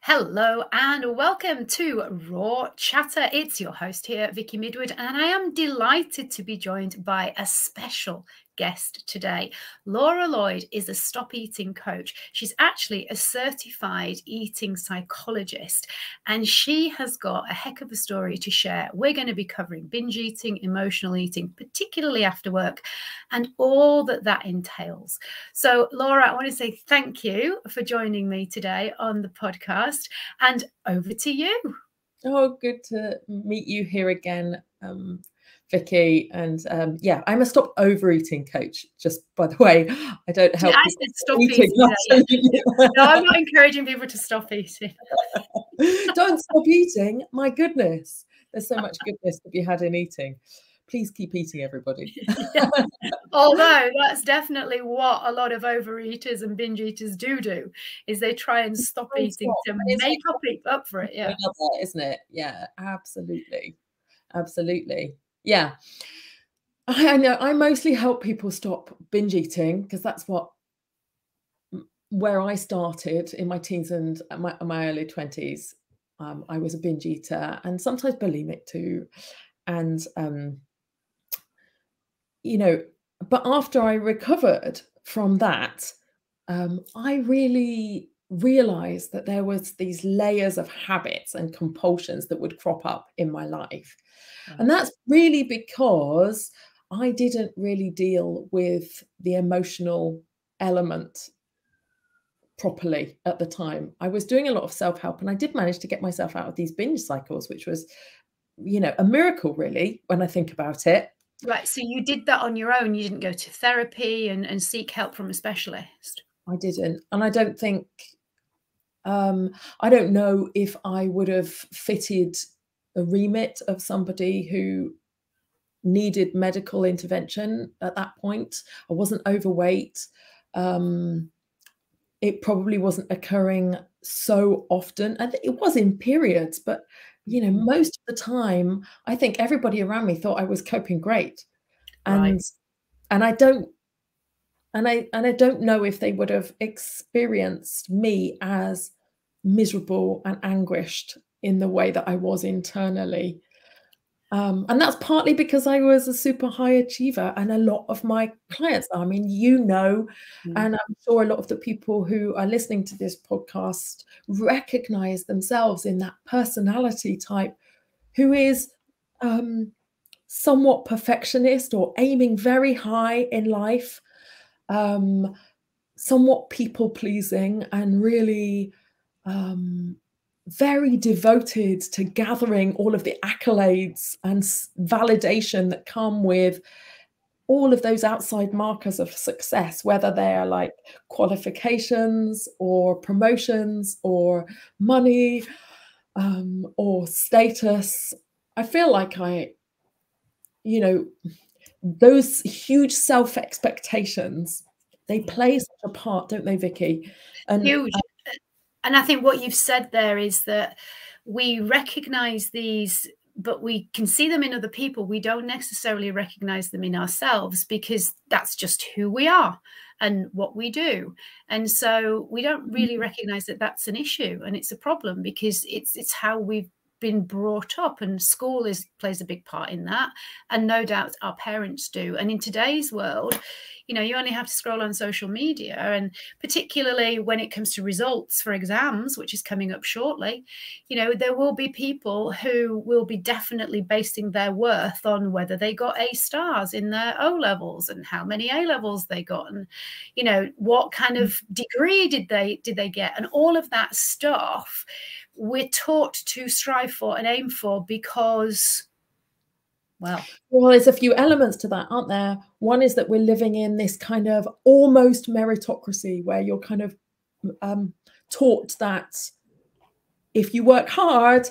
Hello and welcome to Raw Chatter. It's your host here, Vicky Midwood, and I am delighted to be joined by a special guest today. Laura Lloyd is a stop eating coach. She's actually a certified eating psychologist, and she has got a heck of a story to share. We're going to be covering binge eating, emotional eating, particularly after work, and all that entails. So, Laura, I want to say thank you for joining me today on the podcast, and over to you. Oh, good to meet you here again, Vicky. And yeah, I'm a stop overeating coach. Just by the way, I don't help. I said stop eating. No, I'm not encouraging people to stop eating. Don't stop eating. My goodness, there's so much goodness to be had in eating. Please keep eating, everybody. Yeah. Although that's definitely what a lot of overeaters and binge eaters do, is they try and stop eating to make up for it. Yeah, isn't it? Yeah, absolutely, absolutely. Yeah, I know. I mostly help people stop binge eating because that's where I started in my teens and my early 20s. I was a binge eater and sometimes bulimic too, and you know, but after I recovered from that, I really realized that there was these layers of habits and compulsions that would crop up in my life. And that's really because I didn't really deal with the emotional element properly at the time. I was doing a lot of self-help and I did manage to get myself out of these binge cycles, which was, a miracle really, when I think about it. Right. So you did that on your own. You didn't go to therapy and seek help from a specialist. I didn't. And I don't think, I don't know if I would have fitted a remit of somebody who needed medical intervention at that point. I wasn't overweight. It probably wasn't occurring so often. And it was in periods, but most of the time, I think everybody around me thought I was coping great. And Right. and I don't know if they would have experienced me as miserable and anguished in the way that I was internally. And that's partly because I was a super high achiever, and a lot of my clients are. I mean, and I'm sure a lot of the people who are listening to this podcast recognize themselves in that personality type who is somewhat perfectionist or aiming very high in life, somewhat people-pleasing, and really very devoted to gathering all of the accolades and validation that come with all of those outside markers of success, whether they're like qualifications or promotions or money or status. I feel like those huge self-expectations, they play such a part, don't they, Vicky? And huge. And I think what you've said there is that we recognize these, but we can see them in other people. We don't necessarily recognize them in ourselves because that's just who we are and what we do. And so we don't really recognize that that's an issue and it's a problem because it's how we've been brought up, and school plays a big part in that, and no doubt our parents do. And in today's world, you only have to scroll on social media, and particularly when it comes to results for exams, which is coming up shortly, there will be people who will be definitely basing their worth on whether they got A stars in their O levels and how many A levels they got, and what kind of degree did they get, and all of that stuff we're taught to strive for and aim for because, well, there's a few elements to that, aren't there? One is that we're living in this kind of almost meritocracy where you're kind of taught that if you work hard,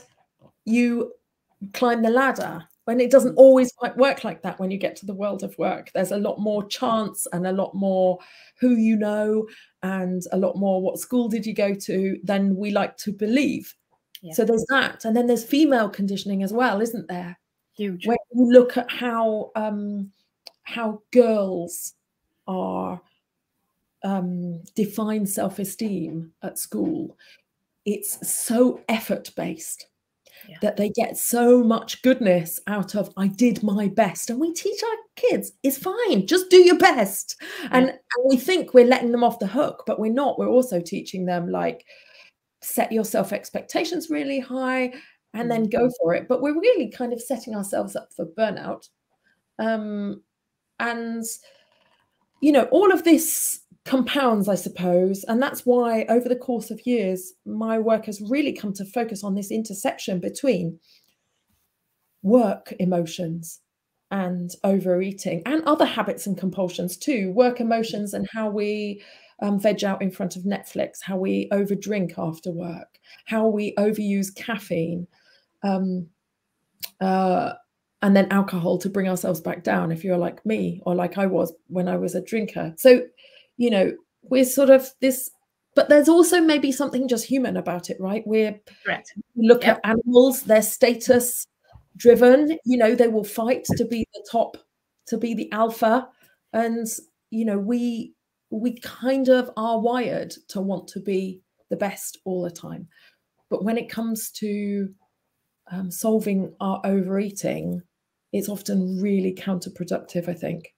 you climb the ladder. And it doesn't always quite work like that when you get to the world of work. There's a lot more chance and a lot more who you know and a lot more what school did you go to than we like to believe. Yeah. So there's that. And then there's female conditioning as well, isn't there? Huge. When you look at how girls are define self-esteem at school, it's so effort-based. Yeah. That they get so much goodness out of, I did my best. And we teach our kids, it's fine, just do your best. Yeah. And we think we're letting them off the hook, but we're not. We're also teaching them, like, set your self-expectations really high and then go for it. But we're really kind of setting ourselves up for burnout. And, you know, all of this compounds, I suppose. And that's why over the course of years, my work has really come to focus on this intersection between work emotions and overeating, and other habits and compulsions too. Work emotions and how we veg out in front of Netflix, how we overdrink after work, how we overuse caffeine, and then alcohol to bring ourselves back down, if you're like me or like I was when I was a drinker. So, you know, we're sort of this, but there's also maybe something just human about it, right? We look at animals, they're status driven, you know, they will fight to be the top, to be the alpha. And, you know, we kind of are wired to want to be the best all the time. But when it comes to solving our overeating, it's often really counterproductive, I think.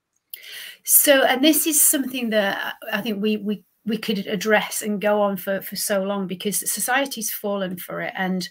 So, and this is something that I think we could address and go on for so long, because society's fallen for it and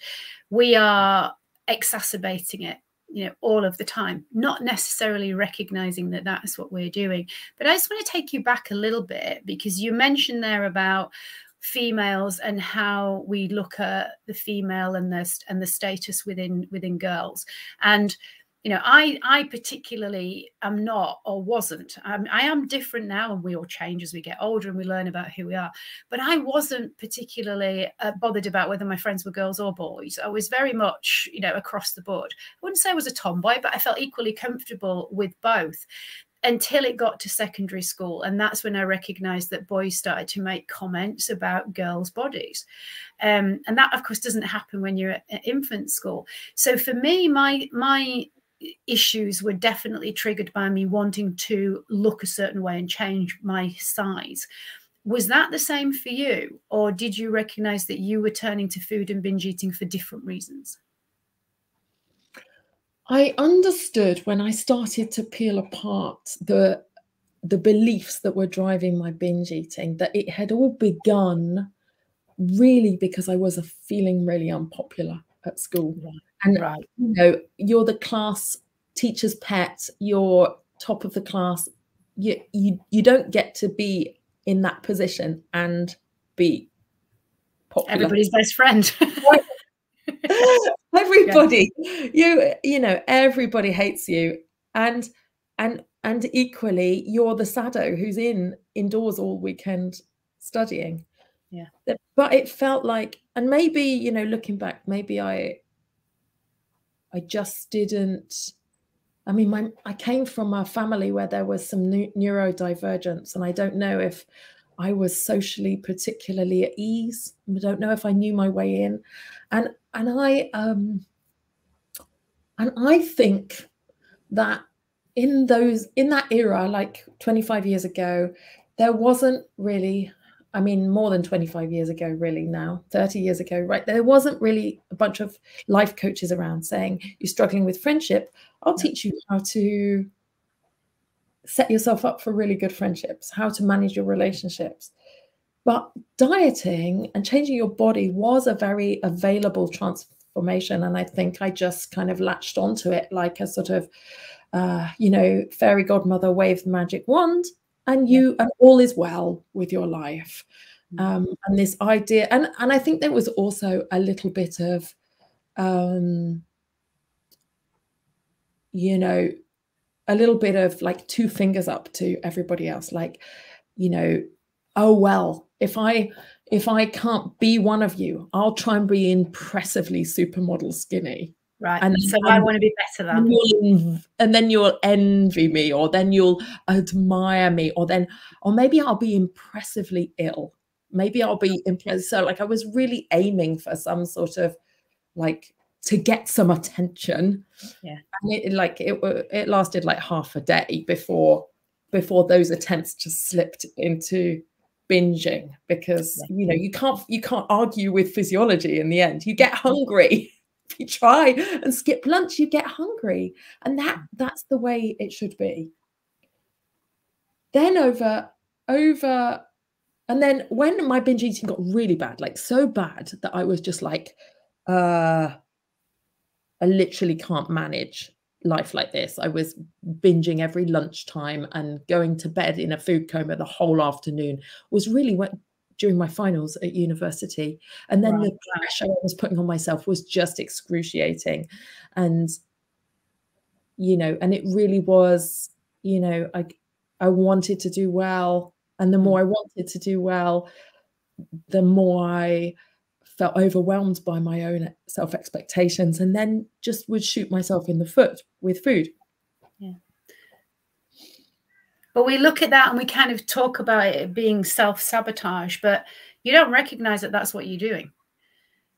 we are exacerbating it, you know, all of the time, not necessarily recognizing that that's what we're doing. But I just want to take you back a little bit, because you mentioned there about females and how we look at the female and the status within girls. And you know, I particularly am not, or wasn't. I am different now, and we all change as we get older and we learn about who we are. But I wasn't particularly bothered about whether my friends were girls or boys. I was very much, you know, across the board. I wouldn't say I was a tomboy, but I felt equally comfortable with both until it got to secondary school. And that's when I recognized that boys started to make comments about girls' bodies. And that, of course, doesn't happen when you're at infant school. So for me, my issues were definitely triggered by me wanting to look a certain way and change my size. Was that the same for you? Or did you recognize that you were turning to food and binge eating for different reasons? I understood when I started to peel apart the beliefs that were driving my binge eating, that it had all begun really because I was feeling really unpopular at school. And you know, you're the class teacher's pet, you're top of the class. You don't get to be in that position and be popular. Everybody's best friend. Everybody, you know, everybody hates you, and equally you're the sado who's indoors all weekend studying. Yeah. But it felt like, and maybe, you know, looking back, maybe I just didn't. I mean, I came from a family where there was some neurodivergence, and I don't know if I was socially particularly at ease. I don't know if I knew my way in, and I think that in that era, like 25 years ago, there wasn't really, I mean, more than 25 years ago, really now, 30 years ago, right? There wasn't really a bunch of life coaches around saying, you're struggling with friendship, I'll teach you how to set yourself up for really good friendships, how to manage your relationships. But dieting and changing your body was a very available transformation. And I think I just kind of latched onto it like a sort of, you know, fairy godmother waved the magic wand, and and all is well with your life. And this idea, and I think there was also a little bit of, you know, a little bit of like two fingers up to everybody else, like, you know, oh, well, if I can't be one of you, I'll try and be impressively supermodel skinny. Right. And so I want to be better than. And then you'll envy me, or then you'll admire me, or maybe I'll be impressively ill. Maybe I'll be impressive. So like I was really aiming for some sort of like to get some attention. Yeah. And it lasted like half a day before those attempts just slipped into binging, because you know, you can't argue with physiology in the end. You get hungry. If you try and skip lunch, you get hungry, and that's the way it should be. Then and then when my binge eating got really bad, like so bad that I was just like, I literally can't manage life like this. I was binging every lunchtime and going to bed in a food coma the whole afternoon. Was really during my finals at university. And then the pressure I was putting on myself was just excruciating. And, you know, and it really was, you know, I wanted to do well. And the more I wanted to do well, the more I felt overwhelmed by my own self-expectations, and then just would shoot myself in the foot with food. Yeah. But we look at that and we kind of talk about it being self-sabotage, but you don't recognize that that's what you're doing.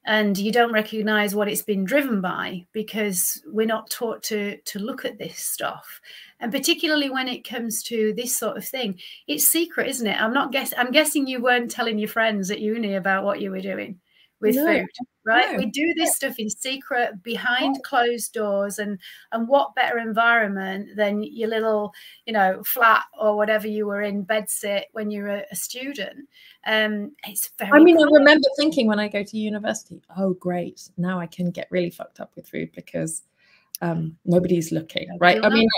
And you don't recognize what it's been driven by, because we're not taught to look at this stuff. And particularly when it comes to this sort of thing, it's secret, isn't it? I'm guessing you weren't telling your friends at uni about what you were doing with food, right? No. We do this stuff in secret, behind closed doors, and what better environment than your little, you know, flat or whatever you were in, bed sit when you were a student. It's very I mean, I remember thinking when I go to university, oh great, now I can get really fucked up with food because nobody's looking, right? I mean,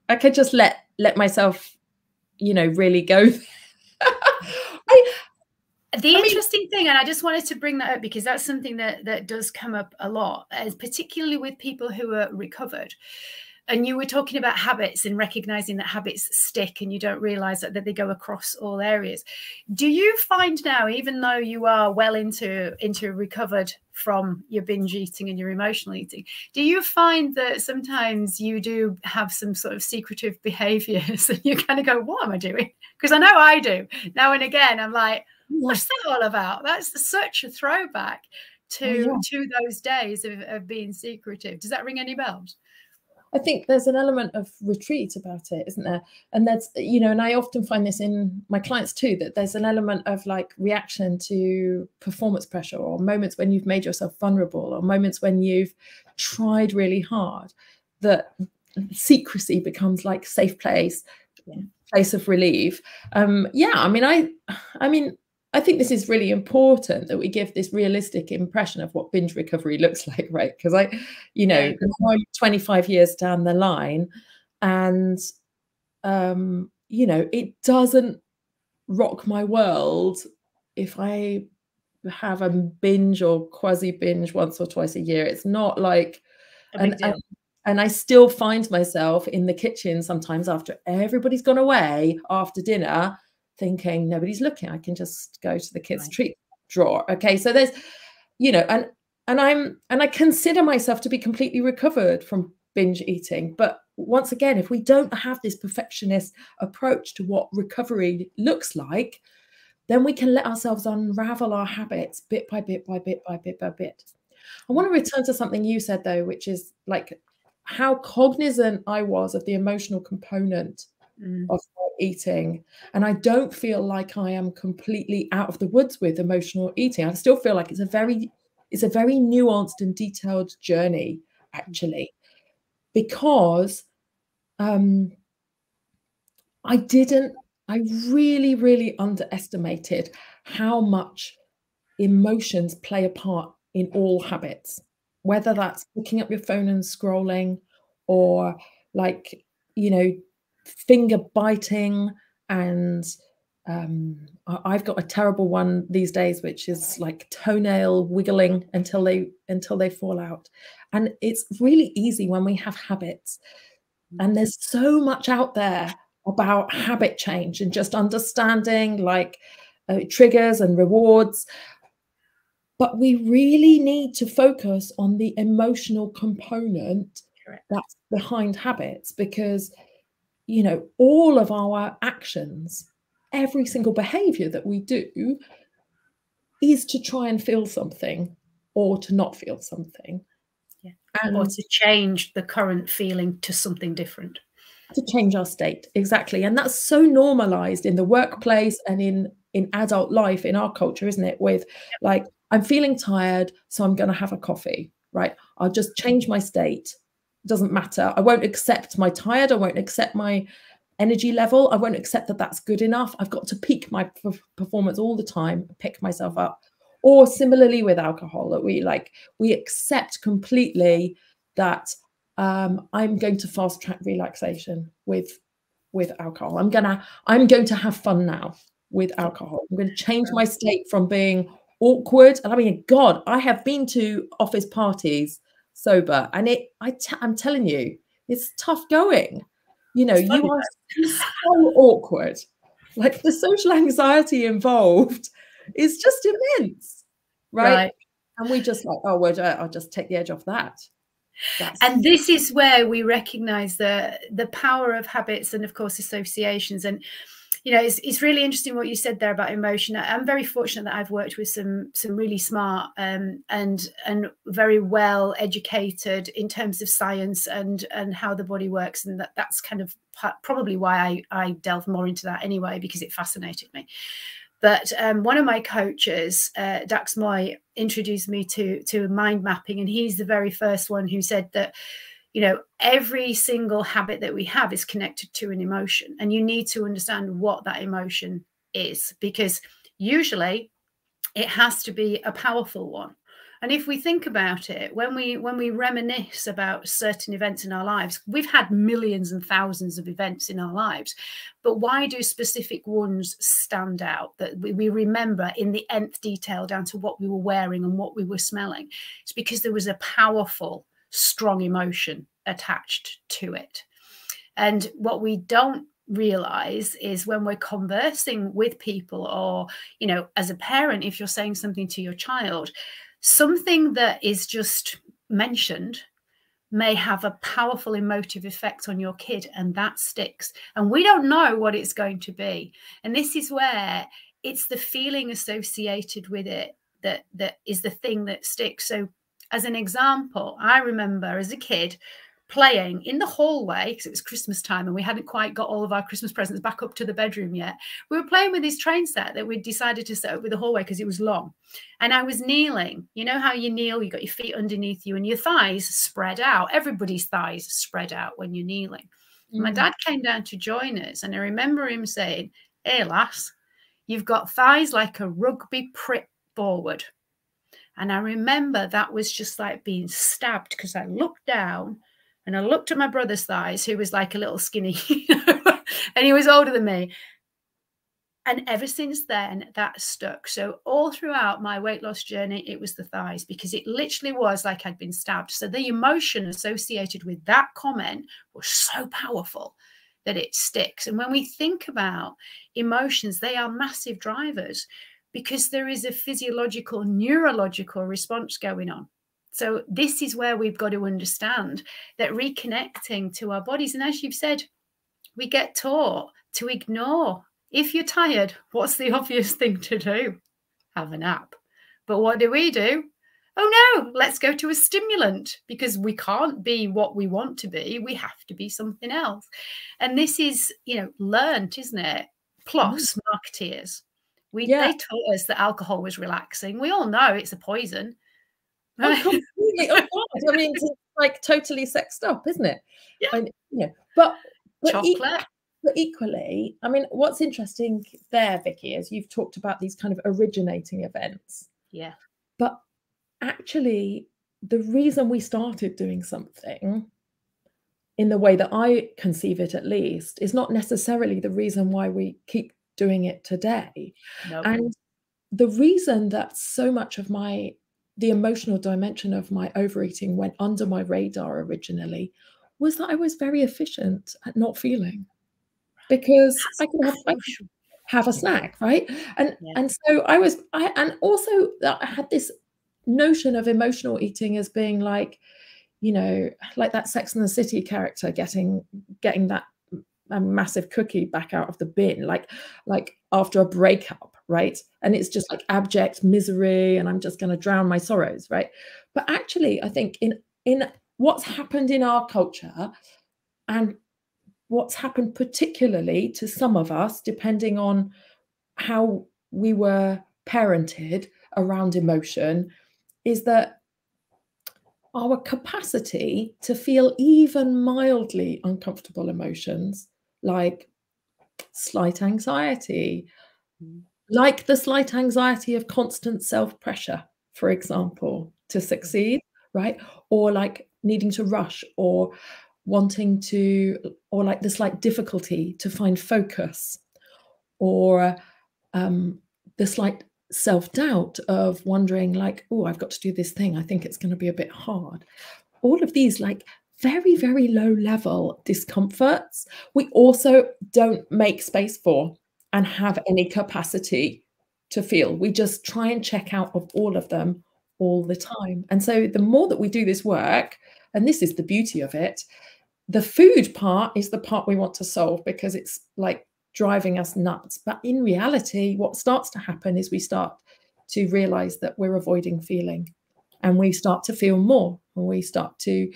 I could just let myself, you know, really go. The interesting thing, and I just wanted to bring that up because that's something that does come up a lot, particularly with people who are recovered. And you were talking about habits and recognizing that habits stick and you don't realize that they go across all areas. Do you find now, even though you are well into recovered from your binge eating and your emotional eating, do you find that sometimes you do have some sort of secretive behaviors and you kind of go, what am I doing? Because I know I do. Now and again, I'm like, what's that all about? That's such a throwback to those days of being secretive. Does that ring any bells? I think there's an element of retreat about it, isn't there? And that's, you know, and I often find this in my clients too, that there's an element of like reaction to performance pressure, or moments when you've made yourself vulnerable, or moments when you've tried really hard, that secrecy becomes like safe place, place of relief. I mean, I think this is really important that we give this realistic impression of what binge recovery looks like, right? Because you know, I'm 25 years down the line, and you know, it doesn't rock my world if I have a binge or quasi binge once or twice a year. It's not like and I still find myself in the kitchen sometimes after everybody's gone away after dinner, thinking nobody's looking. I can just go to the kids' treat drawer. Okay, so there's, you know, and I consider myself to be completely recovered from binge eating. But once again, if we don't have this perfectionist approach to what recovery looks like, then we can let ourselves unravel our habits bit by bit by bit by bit by bit. I want to return to something you said though, which is like how cognizant I was of the emotional component of eating. And I don't feel like I am completely out of the woods with emotional eating. I still feel like it's a very nuanced and detailed journey, actually, because I really, really underestimated how much emotions play a part in all habits, whether that's picking up your phone and scrolling, or like, you know, finger biting. And I've got a terrible one these days, which is like toenail wiggling until they fall out. And it's really easy when we have habits. And there's so much out there about habit change and just understanding like triggers and rewards. But we really need to focus on the emotional component that's behind habits, because, you know, all of our actions, every single behavior that we do is to try and feel something or to not feel something. Or to change the current feeling to something different. To change our state, exactly. And that's so normalized in the workplace and in in adult life in our culture, isn't it? With like, I'm feeling tired, so I'm going to have a coffee, right? I'll just change my state. It doesn't matter. I won't accept my tired. I won't accept my energy level. I won't accept that that's good enough. I've got to peak my performance all the time, pick myself up. Or similarly with alcohol, that we accept completely that I'm going to fast track relaxation with alcohol. I'm going to have fun now with alcohol. I'm going to change my state from being awkward. And I mean, God, I have been to office parties sober, and I'm telling you, it's tough going. You know, you are so awkward. Like the social anxiety involved is just immense, right? And we just like, oh, well, I'll just take the edge off that. And this is where we recognize the power of habits and, of course, associations. And you know, it's really interesting what you said there about emotion. I'm very fortunate that I've worked with some really smart and very well educated in terms of science and how the body works, and that's kind of probably why I delve more into that anyway, because it fascinated me. But one of my coaches, Dax Moy, introduced me to mind mapping, and he's the very first one who said that, you know, every single habit that we have is connected to an emotion, and you need to understand what that emotion is, because usually it has to be a powerful one. And if we think about it, when we reminisce about certain events in our lives, we've had millions and thousands of events in our lives, but why do specific ones stand out that we remember in the nth detail, down to what we were wearing and what we were smelling? It's because there was a powerful, strong emotion attached to it. And what we don't realize is when we're conversing with people, or, you know, as a parent, if you're saying something to your child, something that is just mentioned may have a powerful emotive effect on your kid, and that sticks. And we don't know what it's going to be. And this is where it's the feeling associated with it that is the thing that sticks. So as an example, I remember as a kid playing in the hallway, because it was Christmas time and we hadn't quite got all of our Christmas presents back up to the bedroom yet. We were playing with this train set that we decided to set up with the hallway because it was long. And I was kneeling. You know how you kneel, you got your feet underneath you and your thighs spread out. Everybody's thighs spread out when you're kneeling. My dad came down to join us, and I remember him saying, "Hey, lass, you've got thighs like a rugby prick forward." And I remember that was just like being stabbed, because I looked down and I looked at my brother's thighs, who was like a little skinny, and he was older than me. And ever since then, that stuck. So all throughout my weight loss journey, it was the thighs, because it literally was like I'd been stabbed. So the emotion associated with that comment was so powerful that it sticks. And when we think about emotions, they are massive drivers, because there is a physiological, neurological response going on. So this is where we've got to understand that reconnecting to our bodies. And as you've said, we get taught to ignore. If you're tired, what's the obvious thing to do? Have a nap. But what do? Oh no, let's go to a stimulant, because we can't be what we want to be. We have to be something else. And this is, you know, learnt, isn't it? Plus marketeers. They taught us that alcohol was relaxing. We all know it's a poison. Oh, completely. Oh, God. I mean, it's like totally sexed up, isn't it? Yeah. And, you know, but chocolate. But equally, I mean, what's interesting there, Vicky, is you've talked about these kind of originating events. Yeah. But actually, the reason we started doing something, in the way that I conceive it at least, is not necessarily the reason why we keep doing it today. Nope. And the reason that so much of the emotional dimension of my overeating went under my radar originally was that I was very efficient at not feeling, because I could have a snack, right? And so and also I had this notion of emotional eating as being like, you know, like that Sex and the City character getting that a massive cookie back out of the bin, like after a breakup, right? And it's just like abject misery, and I'm just going to drown my sorrows, right? But actually, I think in what's happened in our culture, and what's happened particularly to some of us, depending on how we were parented around emotion is that our capacity to feel even mildly uncomfortable emotions, like slight anxiety, like the slight anxiety of constant self-pressure, for example, to succeed, right? Or like needing to rush, or wanting to, or like the slight difficulty to find focus, or the slight self-doubt of wondering like, oh, I've got to do this thing. I think it's going to be a bit hard. All of these like very, very low level discomforts, we also don't make space for and have any capacity to feel. We just try and check out of all of them all the time. And so the more that we do this work, and this is the beauty of it, the food part is the part we want to solve because it's like driving us nuts. But in reality, what starts to happen is we start to realize that we're avoiding feeling, and we start to feel more. When we start to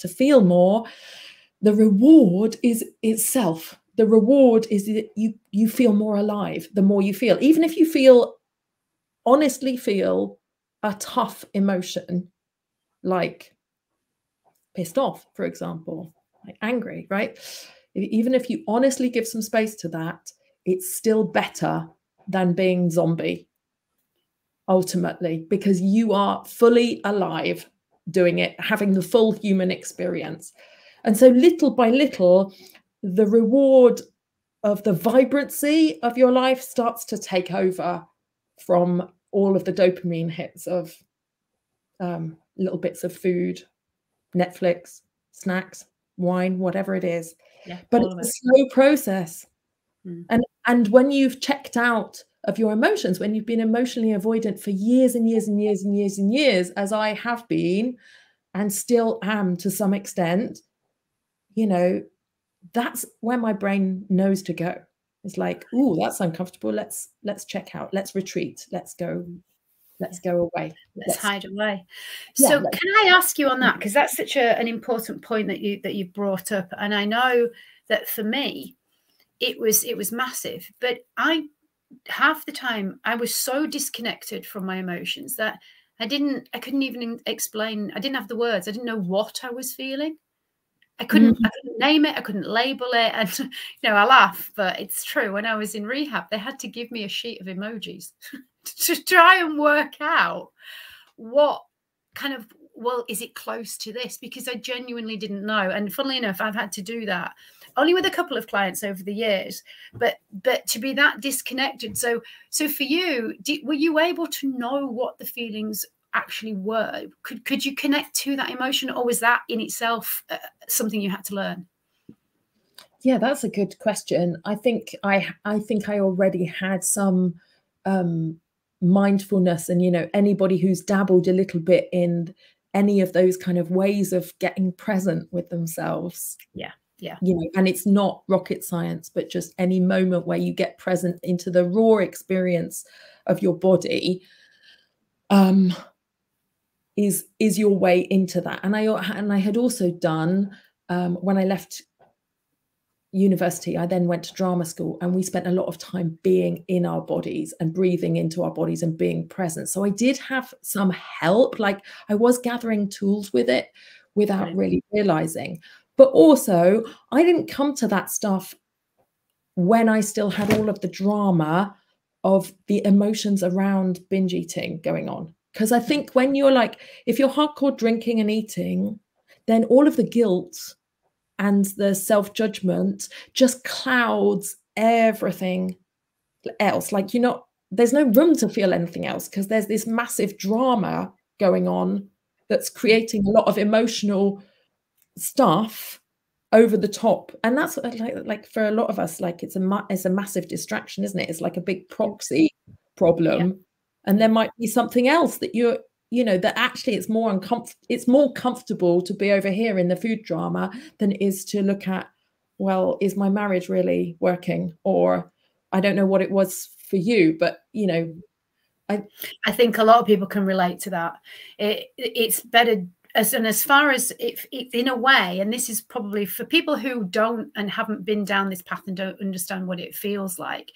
feel more, the reward is itself. The reward is that you feel more alive the more you feel. Even if you honestly feel a tough emotion, like pissed off, for example, like angry, right? Even if you honestly give some space to that, it's still better than being zombie, ultimately, because you are fully alive doing it, having the full human experience. And so little by little, the reward of the vibrancy of your life starts to take over from all of the dopamine hits of little bits of food, Netflix, snacks, wine, whatever it is. Yeah, but it's a slow process. And when you've checked out of your emotions, when you've been emotionally avoidant for years and years and years and years and years, as I have been and still am to some extent, you know, that's where my brain knows to go. It's like, ooh, that's uncomfortable. Let's check out. Let's retreat. Let's go away. Let's hide away. Yeah, so can I ask you on that, because that's such an important point that you've brought up, and I know that for me it was massive, but half the time I was so disconnected from my emotions that I couldn't even explain. I didn't have the words. I didn't know what I was feeling. I couldn't name it. I couldn't label it. And, you know, I laugh, but it's true. When I was in rehab, they had to give me a sheet of emojis to try and work out what kind of, well, is it close to this? Because I genuinely didn't know. And funnily enough, I've had to do that only with a couple of clients over the years, but to be that disconnected. So for you, were you able to know what the feelings actually were? Could you connect to that emotion, or was that in itself something you had to learn? Yeah, that's a good question. I think I already had some mindfulness, and, you know, anybody who's dabbled a little bit in any of those kind of ways of getting present with themselves. Yeah. You know, and it's not rocket science, but just any moment where you get present into the raw experience of your body is your way into that. And I had also done, when I left university, I then went to drama school, and we spent a lot of time being in our bodies and breathing into our bodies and being present. So I did have some help, like I was gathering tools with it without really realizing. But also, I didn't come to that stuff when I still had all of the drama of the emotions around binge eating going on. Because I think when you're like, if you're hardcore drinking and eating, then all of the guilt and the self-judgment just clouds everything else. Like, there's no room to feel anything else, because there's this massive drama going on that's creating a lot of emotional stuff over the top. And that's like for a lot of us, like it's a massive distraction, isn't it? It's like a big proxy problem. And there might be something else that that actually it's more comfortable to be over here in the food drama than it is to look at, well, is my marriage really working? Or I don't know what it was for you, but I think a lot of people can relate to that. It's better as far as it in a way, and this is probably for people who don't and haven't been down this path and don't understand what it feels like,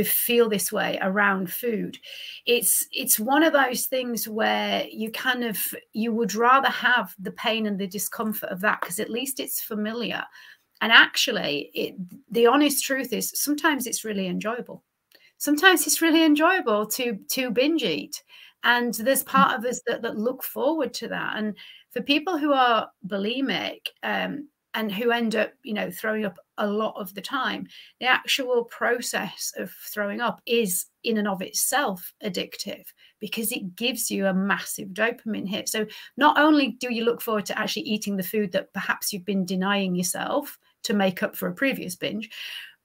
feel this way around food. It's one of those things where you would rather have the pain and the discomfort of that, because at least it's familiar. And actually, the honest truth is sometimes it's really enjoyable. Sometimes it's really enjoyable to binge eat. And there's part of us that look forward to that. And for people who are bulimic, and who end up, throwing up a lot of the time, the actual process of throwing up is in and of itself addictive, because it gives you a massive dopamine hit. So not only do you look forward to actually eating the food that perhaps you've been denying yourself to make up for a previous binge,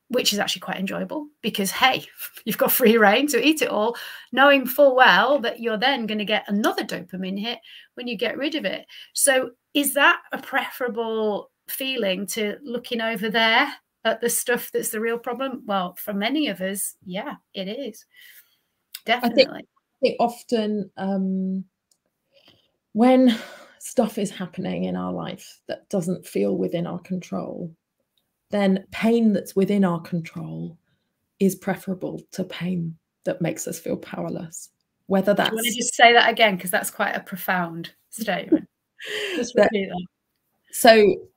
which is actually quite enjoyable, because, hey, you've got free reign to eat it all, knowing full well that you're then going to get another dopamine hit when you get rid of it. So is that a preferable feeling to looking over there at the stuff that's the real problem? Well, for many of us, yeah, it is. Definitely. I think often when stuff is happening in our life that doesn't feel within our control, then pain that's within our control is preferable to pain that makes us feel powerless. Whether that's... Do you want to just say that again? Because that's quite a profound statement. Just repeat that. So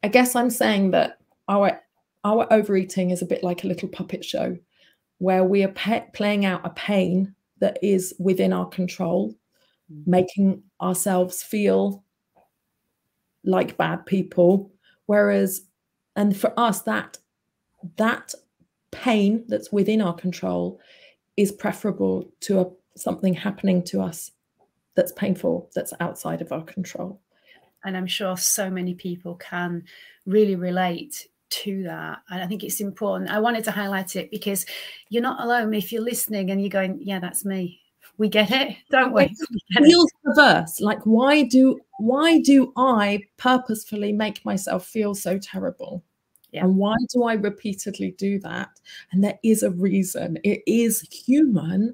I guess I'm saying that our overeating is a bit like a little puppet show, where we are playing out a pain that is within our control, making ourselves feel like bad people. Whereas, and for us, that pain that's within our control is preferable to something happening to us that's painful, that's outside of our control. And I'm sure so many people can really relate to that. And I think it's important. I wanted to highlight it because you're not alone. If you're listening and you're going, yeah, that's me. We get it, don't we? It feels perverse. Like, why do I purposefully make myself feel so terrible? Yeah. And why do I repeatedly do that? And there is a reason. It is human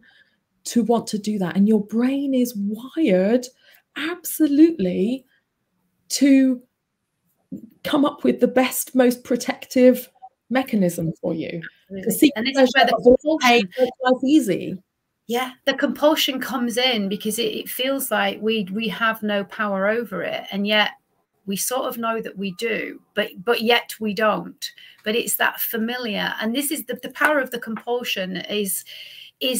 to want to do that. And your brain is wired absolutely to come up with the best, most protective mechanism for you. To seek and this is where the compulsion makes life easy. Yeah, the compulsion comes in because it feels like we have no power over it, and yet we sort of know that we do, but yet we don't. But it's that familiar, and this is the power of the compulsion is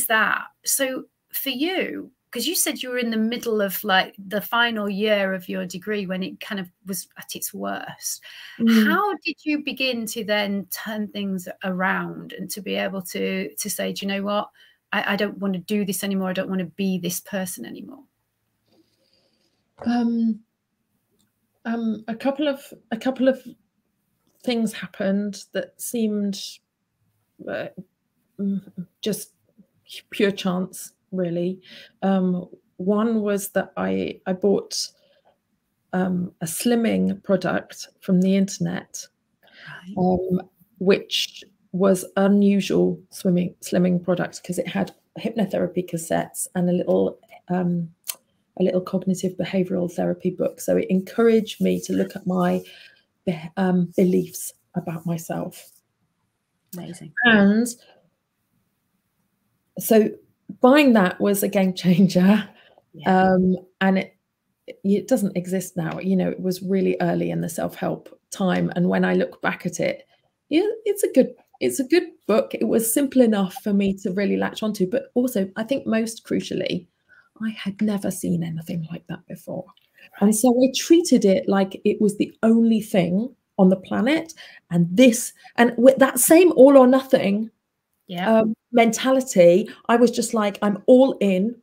that. So for you, because you said you were in the middle of like the final year of your degree when it kind of was at its worst. How did you begin to then turn things around and to be able to say, do you know what? I don't want to do this anymore. I don't want to be this person anymore. A couple of things happened that seemed just pure chance, really. One was that I bought a slimming product from the internet, which was unusual slimming product because it had hypnotherapy cassettes and a little cognitive behavioral therapy book. So it encouraged me to look at my beliefs about myself. Amazing. And so buying that was a game changer. Yeah. And it doesn't exist now. You know, it was really early in the self-help time. And when I look back at it, yeah, it's a good book. It was simple enough for me to really latch onto, but also I think most crucially, I had never seen anything like that before. Right. And so I treated it like it was the only thing on the planet. And with that same all or nothing mentality, I was just like, I'm all in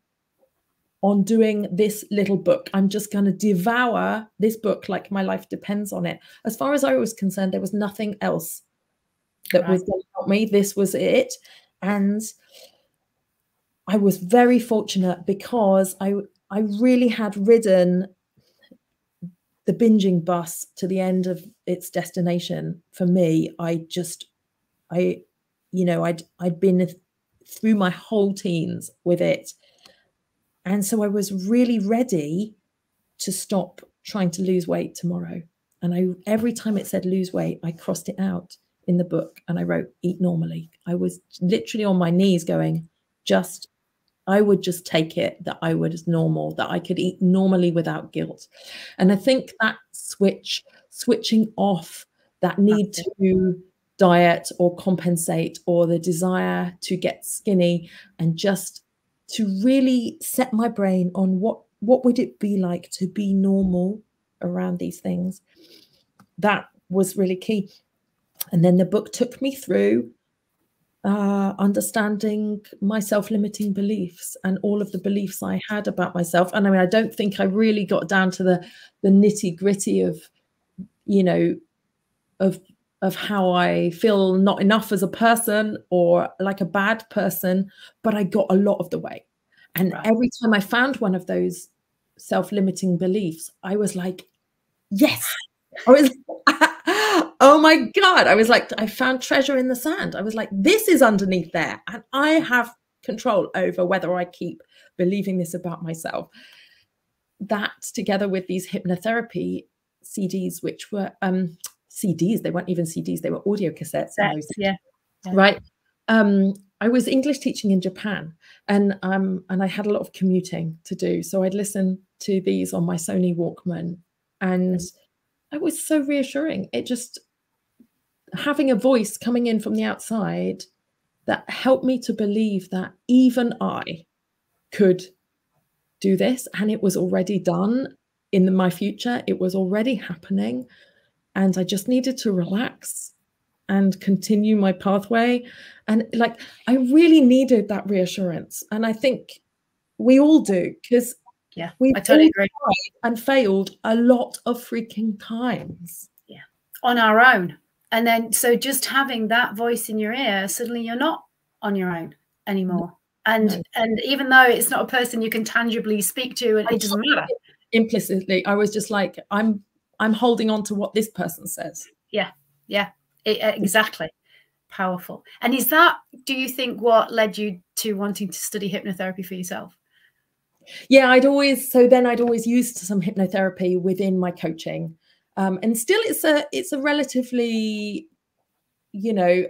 on doing this little book. I'm just going to devour this book like my life depends on it. As far as I was concerned, there was nothing else that was going to help me. This was it. And I was very fortunate because I really had ridden the binging bus to the end of its destination. For me, I'd been through my whole teens with it. And so I was really ready to stop trying to lose weight tomorrow. And every time it said lose weight, I crossed it out in the book and I wrote, eat normally. I was literally on my knees going, I would just take it that I was normal, that I could eat normally without guilt. And I think that switching off that need to diet or compensate, or the desire to get skinny, and just to really set my brain on what would it be like to be normal around these things. That was really key. And then the book took me through understanding my self-limiting beliefs and all of the beliefs I had about myself. And I mean, I don't think I really got down to the nitty-gritty of, you know, of how I feel not enough as a person or like a bad person, but I got a lot of the way. And every time I found one of those self-limiting beliefs, I was like, yes. I was, oh my God. I was like, I found treasure in the sand. I was like, this is underneath there. And I have control over whether I keep believing this about myself. That, together with these hypnotherapy CDs, which were CDs, they weren't even CDs, they were audio cassettes. Yeah. Right. I was English teaching in Japan, and I had a lot of commuting to do. So I'd listen to these on my Sony Walkman, and it was so reassuring. It just, having a voice coming in from the outside that helped me to believe that even I could do this, and it was already done in my future. It was already happening, and I just needed to relax and continue my pathway. And like, I really needed that reassurance. And I think we all do, because we totally agree. Tried and failed a lot of freaking times. Yeah, on our own. And then, so just having that voice in your ear, suddenly you're not on your own anymore. And even though it's not a person you can tangibly speak to, and it doesn't matter. Implicitly, I was just like, I'm holding on to what this person says. Yeah, exactly. Powerful. And is that, do you think, what led you to wanting to study hypnotherapy for yourself? Yeah, I'd always used some hypnotherapy within my coaching. And still it's a relatively, you know,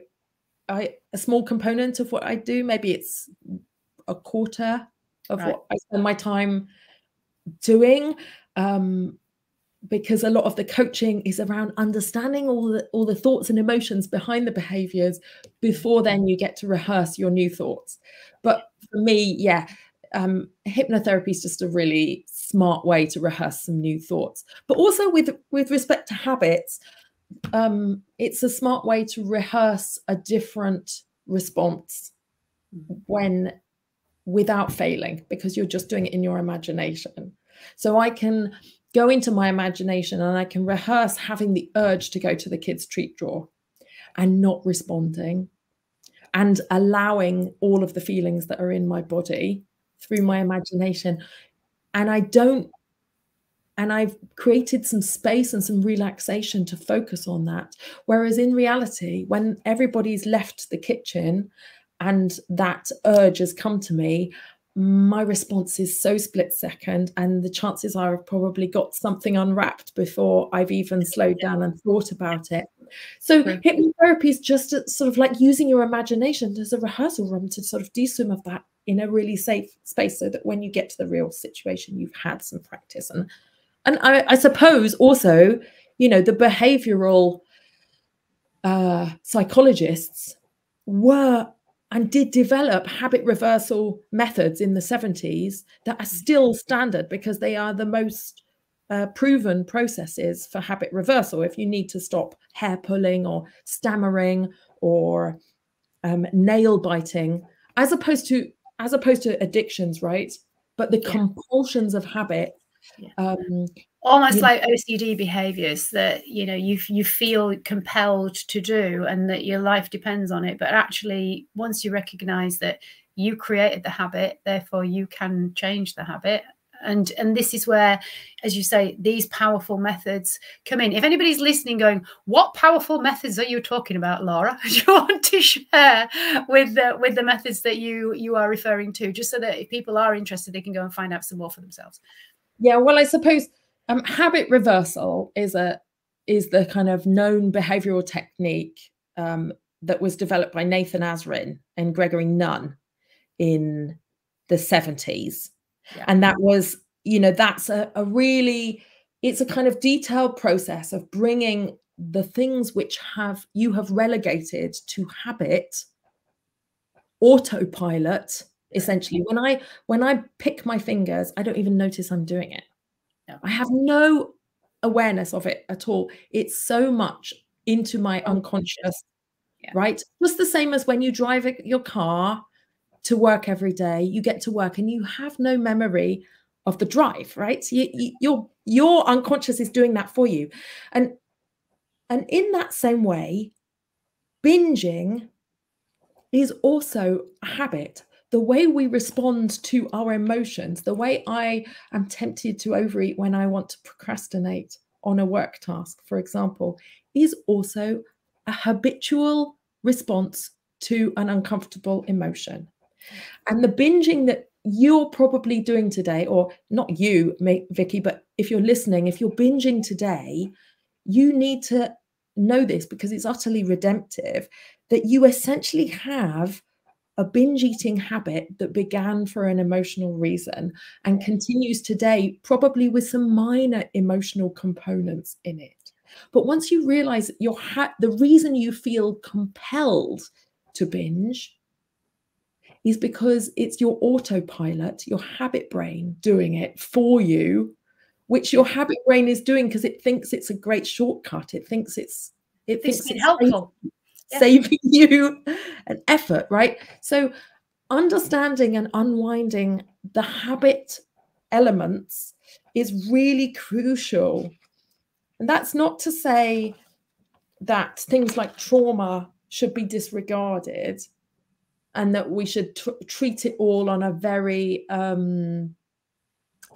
a small component of what I do. Maybe it's a quarter of what I spend my time doing. Because a lot of the coaching is around understanding all the thoughts and emotions behind the behaviors before then you get to rehearse your new thoughts. But for me, hypnotherapy is just a really smart way to rehearse some new thoughts. But also with respect to habits, it's a smart way to rehearse a different response without failing, because you're just doing it in your imagination. So I can go into my imagination and I can rehearse having the urge to go to the kids' treat drawer and not responding, and allowing all of the feelings that are in my body through my imagination. And I've created some space and some relaxation to focus on that. Whereas in reality, when everybody's left the kitchen and that urge has come to me, my response is so split second, and the chances are I've probably got something unwrapped before I've even slowed down and thought about it. So hypnotherapy is just sort of like using your imagination as a rehearsal room to sort of do some of that in a really safe space, so that when you get to the real situation, you've had some practice. And I suppose also, you know, the behavioral psychologists were and did develop habit reversal methods in the 70s that are still standard, because they are the most proven processes for habit reversal. If you need to stop hair pulling or stammering or nail biting, as opposed to addictions, right? But the compulsions of habit, almost like OCD behaviors that, you know, you feel compelled to do and that your life depends on it. But actually, once you recognize that you created the habit, therefore you can change the habit. And this is where, as you say, these powerful methods come in. If anybody's listening going, what powerful methods are you talking about, Laura? Do you want to share with the methods that you are referring to, just so that if people are interested, they can go and find out some more for themselves? Yeah, well, I suppose habit reversal is the kind of known behavioral technique that was developed by Nathan Azrin and Gregory Nunn in the 70s. Yeah. And that was, that's a really, it's a kind of detailed process of bringing the things which you have relegated to habit, autopilot, essentially. When I pick my fingers, I don't even notice I'm doing it. No. I have no awareness of it at all. It's so much into my unconscious, right? Just the same as when you drive your car to work every day, you get to work and you have no memory of the drive, right? Your unconscious is doing that for you. And in that same way, binging is also a habit. The way we respond to our emotions, the way I am tempted to overeat when I want to procrastinate on a work task, for example, is also a habitual response to an uncomfortable emotion. And the binging that you're probably doing today, or not you, Vicky, but if you're listening, if you're binging today, you need to know this, because it's utterly redemptive, that you essentially have a binge eating habit that began for an emotional reason and continues today, probably with some minor emotional components in it. But once you realize that the reason you feel compelled to binge is because it's your autopilot, your habit brain doing it for you, which your habit brain is doing because it thinks it's a great shortcut. It thinks it's helpful, saving you an effort, right? So understanding and unwinding the habit elements is really crucial. And that's not to say that things like trauma should be disregarded and that we should treat it all on a very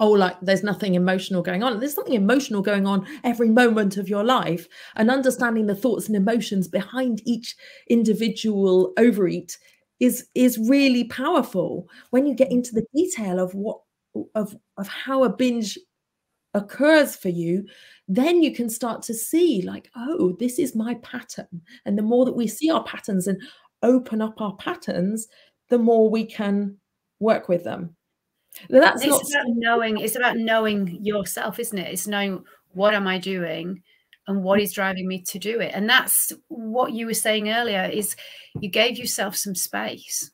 like there's nothing emotional going on. There's something emotional going on every moment of your life, and understanding the thoughts and emotions behind each individual overeat is really powerful. When you get into the detail of how a binge occurs for you, then you can start to see, like, oh, this is my pattern. And the more that we see our patterns and open up our patterns, the more we can work with them. It's about knowing yourself, isn't it? It's knowing, what am I doing and what is driving me to do it. And that's what you were saying earlier, is you gave yourself some space.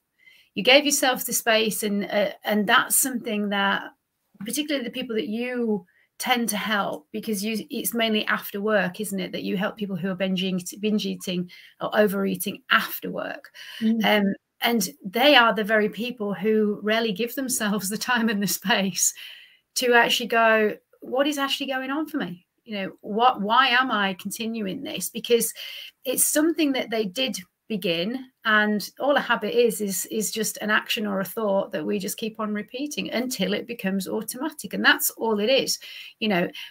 You gave yourself the space, and that's something that particularly the people that you tend to help, because it's mainly after work, isn't it, that you help people who are binge eating or overeating after work. And they are the very people who rarely give themselves the time and the space to actually go, what is actually going on for me? Why am I continuing this? Because it's something that they did begin, and all a habit is just an action or a thought that we just keep on repeating until it becomes automatic. And that's all it is.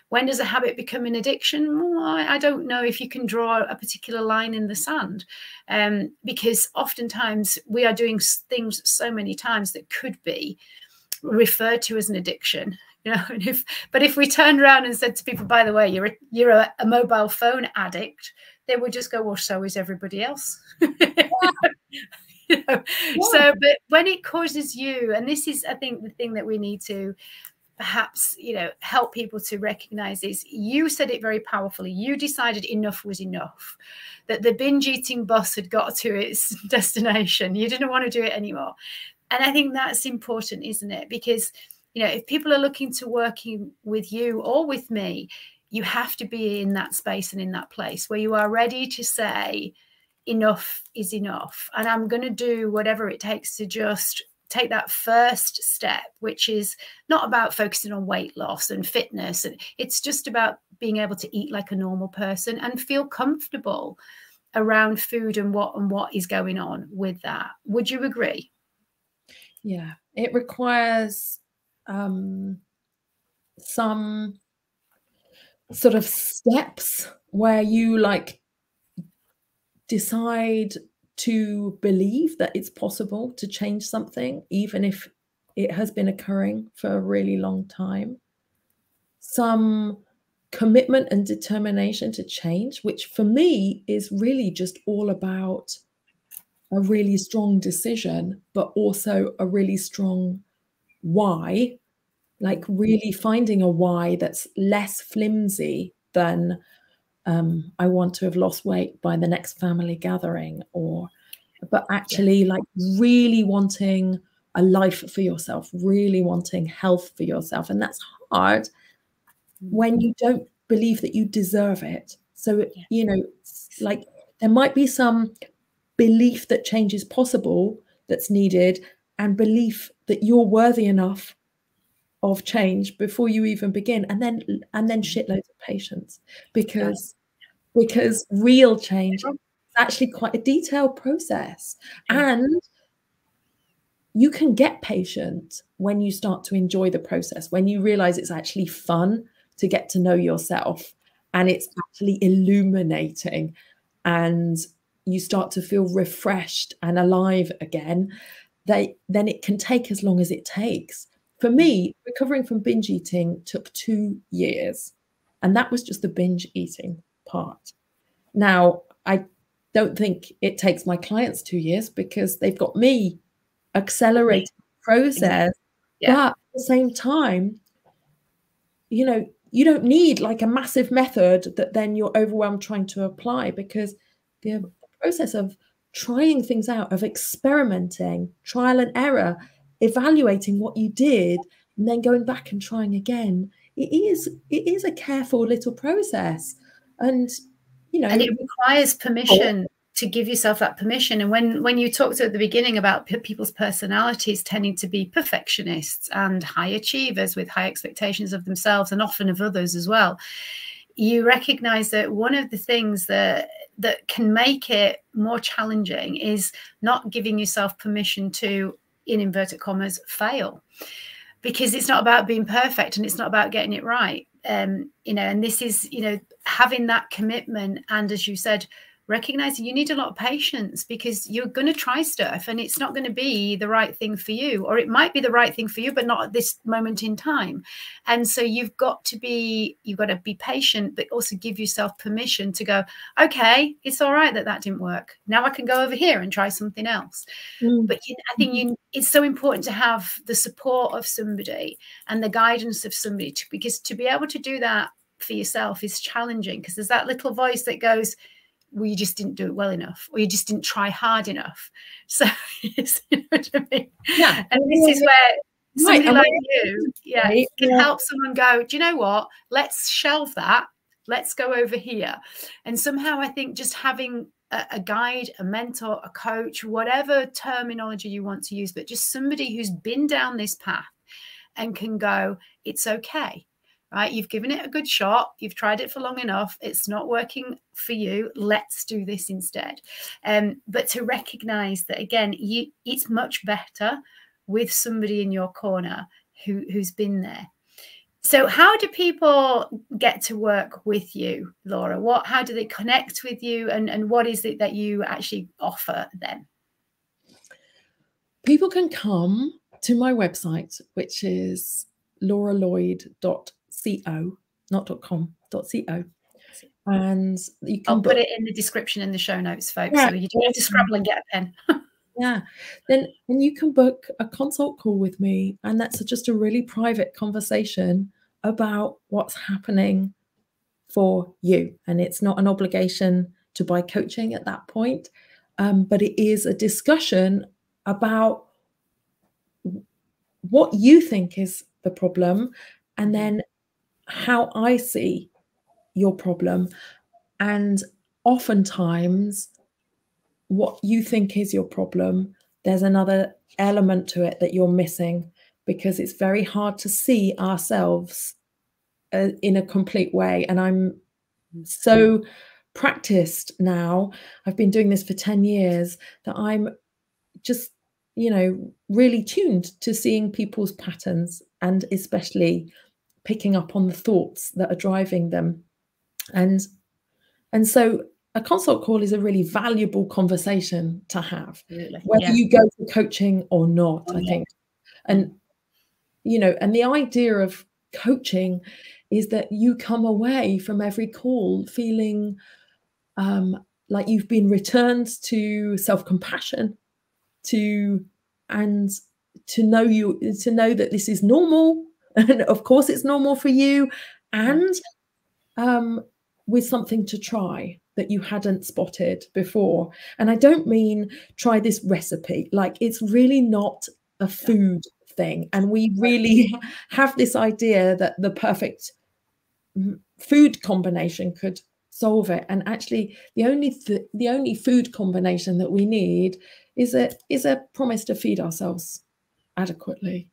When does a habit become an addiction? Well, I don't know if you can draw a particular line in the sand, because oftentimes we are doing things so many times that could be referred to as an addiction. And if we turned around and said to people, by the way, you're a mobile phone addict, they would just go, well, so is everybody else. So, but when it causes you, and this is, I think, the thing that we need to perhaps, help people to recognize is, you said it very powerfully. You decided enough was enough, that the binge eating bus had got to its destination. You didn't want to do it anymore. And I think that's important, isn't it? Because, if people are looking to working with you or with me, you have to be in that space and in that place where you are ready to say, enough is enough. And I'm going to do whatever it takes to just take that first step, which is not about focusing on weight loss and fitness. And it's just about being able to eat like a normal person and feel comfortable around food and what is going on with that. Would you agree? Yeah, it requires some sort of steps where you decide to believe that it's possible to change something, even if it has been occurring for a really long time. Some commitment and determination to change, which for me is really just all about a really strong decision, but also a really strong why, like really finding a why that's less flimsy than I want to have lost weight by the next family gathering, but actually like really wanting a life for yourself, really wanting health for yourself. And that's hard when you don't believe that you deserve it. So, you know, like there might be some belief that change is possible that's needed, and belief that you're worthy enough of change before you even begin, and then shitloads of patience, because real change is actually quite a detailed process. And you can get patient when you start to enjoy the process, when you realize it's actually fun to get to know yourself, and it's actually illuminating, and you start to feel refreshed and alive again. Then it can take as long as it takes. For me, recovering from binge eating took 2 years, and that was just the binge eating part. Now, I don't think it takes my clients 2 years, because they've got me accelerating the process. But at the same time, you know, you don't need like a massive method that then you're overwhelmed trying to apply, because the process of trying things out, of experimenting, trial and error, evaluating what you did, and then going back and trying again, it is a careful little process. And you know, and it requires permission to give yourself that permission. And when you talked at the beginning about people's personalities tending to be perfectionists and high achievers with high expectations of themselves and often of others as well, you recognize that one of the things that can make it more challenging is not giving yourself permission to, in inverted commas, fail, because it's not about being perfect and it's not about getting it right. You know, and this is, you know, having that commitment, and as you said, recognizing you need a lot of patience, because you're going to try stuff and it's not going to be the right thing for you, or it might be the right thing for you, but not at this moment in time. And so you've got to be patient, but also give yourself permission to go, okay, it's all right that didn't work. Now I can go over here and try something else. But I think it's so important to have the support of somebody and the guidance of somebody, because to be able to do that for yourself is challenging, because there's that little voice that goes, well, you just didn't do it well enough, or you just didn't try hard enough. So you know what I mean? Yeah. And this is where somebody like you can help someone go, do you know what, let's shelve that, let's go over here. And somehow I think just having a guide, a mentor, a coach, whatever terminology you want to use, but just somebody who's been down this path and can go, it's okay. Right, you've given it a good shot. You've tried it for long enough. It's not working for you. Let's do this instead. But to recognize that, again, it's much better with somebody in your corner who's been there. So how do people get to work with you, Laura? How do they connect with you, and what is it that you actually offer them? People can come to my website, which is lauralloyd.co, not .com, .co. And you can I'll put it in the description in the show notes, folks. Yeah, so you don't have to scrabble and get a pen. Yeah. Then you can book a consult call with me, and that's just a really private conversation about what's happening for you. And it's not an obligation to buy coaching at that point, but it is a discussion about what you think is the problem, and then how I see your problem. And oftentimes what you think is your problem, there's another element to it that you're missing, because it's very hard to see ourselves in a complete way. And I'm so practiced now, I've been doing this for 10 years, that I'm just, you know, really tuned to seeing people's patterns, and especially picking up on the thoughts that are driving them. And so a consult call is a really valuable conversation to have, whether you go to coaching or not, I think. And, you know, and the idea of coaching is that you come away from every call feeling like you've been returned to self-compassion, and to know that this is normal, and of course it's normal for you, and with something to try that you hadn't spotted before. And I don't mean try this recipe, like it's really not a food thing, and we really have this idea that the perfect food combination could solve it, and actually the only food combination that we need is a promise to feed ourselves adequately,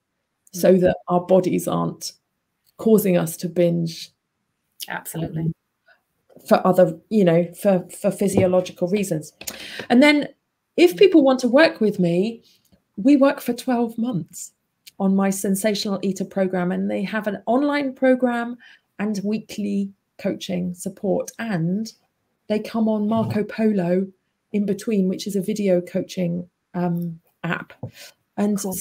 so that our bodies aren't causing us to binge. Absolutely. For other, for physiological reasons. And then if people want to work with me, we work for 12 months on my Sensational Eater program, and they have an online program and weekly coaching support, and they come on Marco Polo in between, which is a video coaching app. And cool.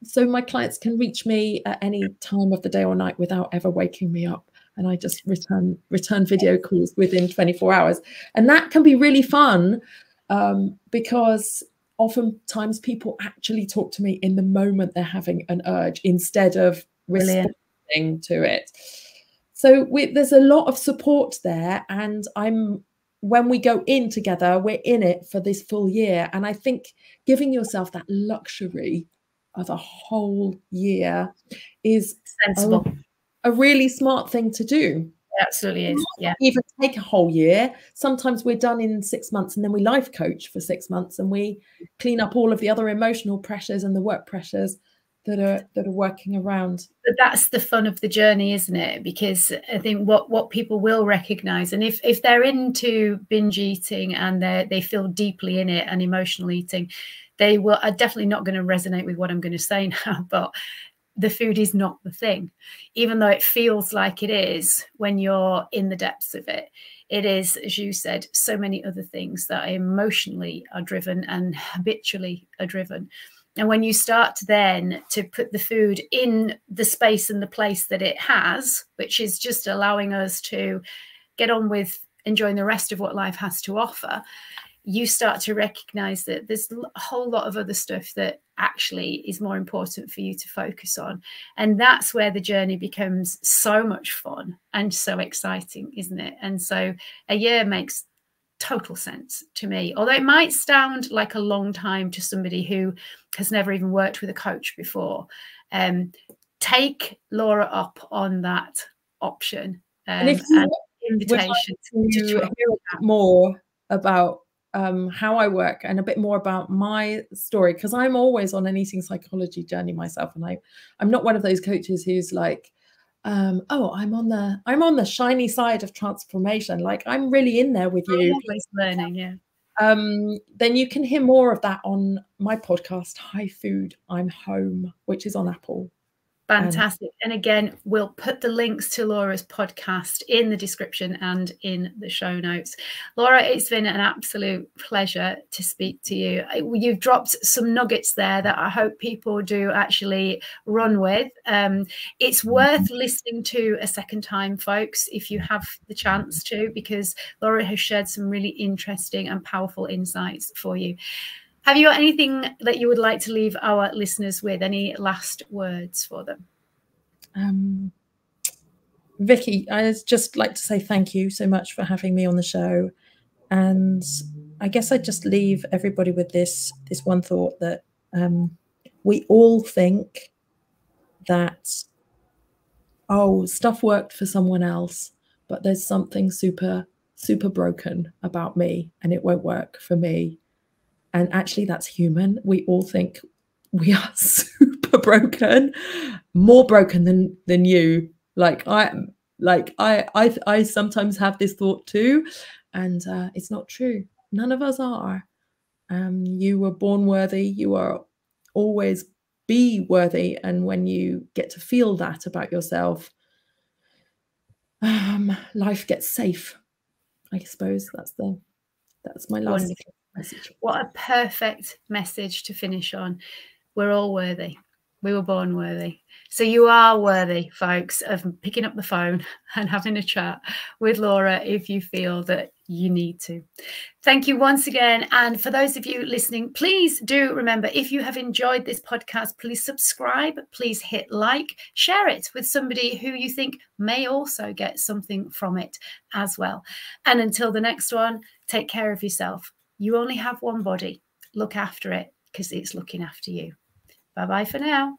So my clients can reach me at any time of the day or night without ever waking me up, and I just return video calls within 24 hours. And that can be really fun, because oftentimes people actually talk to me in the moment they're having an urge instead of responding to it. So there's a lot of support there, and when we go in together, we're in it for this full year. And I think giving yourself that luxury of a whole year is sensible. A really smart thing to do. It absolutely is. Yeah. Even take a whole year. Sometimes we're done in 6 months, and then we life coach for 6 months, and we clean up all of the other emotional pressures and the work pressures that are working around. But that's the fun of the journey, isn't it? Because I think what people will recognize, and if they're into binge eating and they feel deeply in it and emotional eating, they are definitely not going to resonate with what I'm going to say now. But the food is not the thing, even though it feels like it is when you're in the depths of it. It is, as you said, so many other things that emotionally are driven and habitually are driven. And when you start then to put the food in the space and the place that it has, which is just allowing us to get on with enjoying the rest of what life has to offer, you start to recognize that there's a whole lot of other stuff that actually is more important for you to focus on. And that's where the journey becomes so much fun and so exciting, isn't it? And so a year makes total sense to me, although it might sound like a long time to somebody who has never even worked with a coach before. Take Laura up on that option. And if you invitation to hear more about how I work and a bit more about my story, because I'm always on an eating psychology journey myself, and I'm not one of those coaches who's like, oh, I'm on the shiny side of transformation, like I'm really in there with you. Always learning, yeah. Then you can hear more of that on my podcast, Hi Food, I'm Home, which is on Apple. Fantastic. And again, we'll put the links to Laura's podcast in the description and in the show notes. Laura, it's been an absolute pleasure to speak to you. You've dropped some nuggets there that I hope people do actually run with. It's worth listening to a second time, folks, if you have the chance to, because Laura has shared some really interesting and powerful insights for you. Have you got anything that you would like to leave our listeners with? Any last words for them? Vicky, I'd just like to say thank you so much for having me on the show. And I guess I'd just leave everybody with this one thought, that we all think that, oh, stuff worked for someone else, but there's something super, super broken about me and it won't work for me. And actually, that's human. We all think we are super broken, more broken than you. I sometimes have this thought too, and it's not true. None of us are. You were born worthy. You are always be worthy. And when you get to feel that about yourself, life gets safe. I suppose that's my last. Wonderful message. What a perfect message to finish on. We're all worthy. We were born worthy. So you are worthy, folks, of picking up the phone and having a chat with Laura if you feel that you need to. Thank you once again. And for those of you listening, please do remember, if you have enjoyed this podcast, please subscribe, please hit like, share it with somebody who you think may also get something from it as well. And until the next one, take care of yourself. You only have one body. Look after it, because it's looking after you. Bye-bye for now.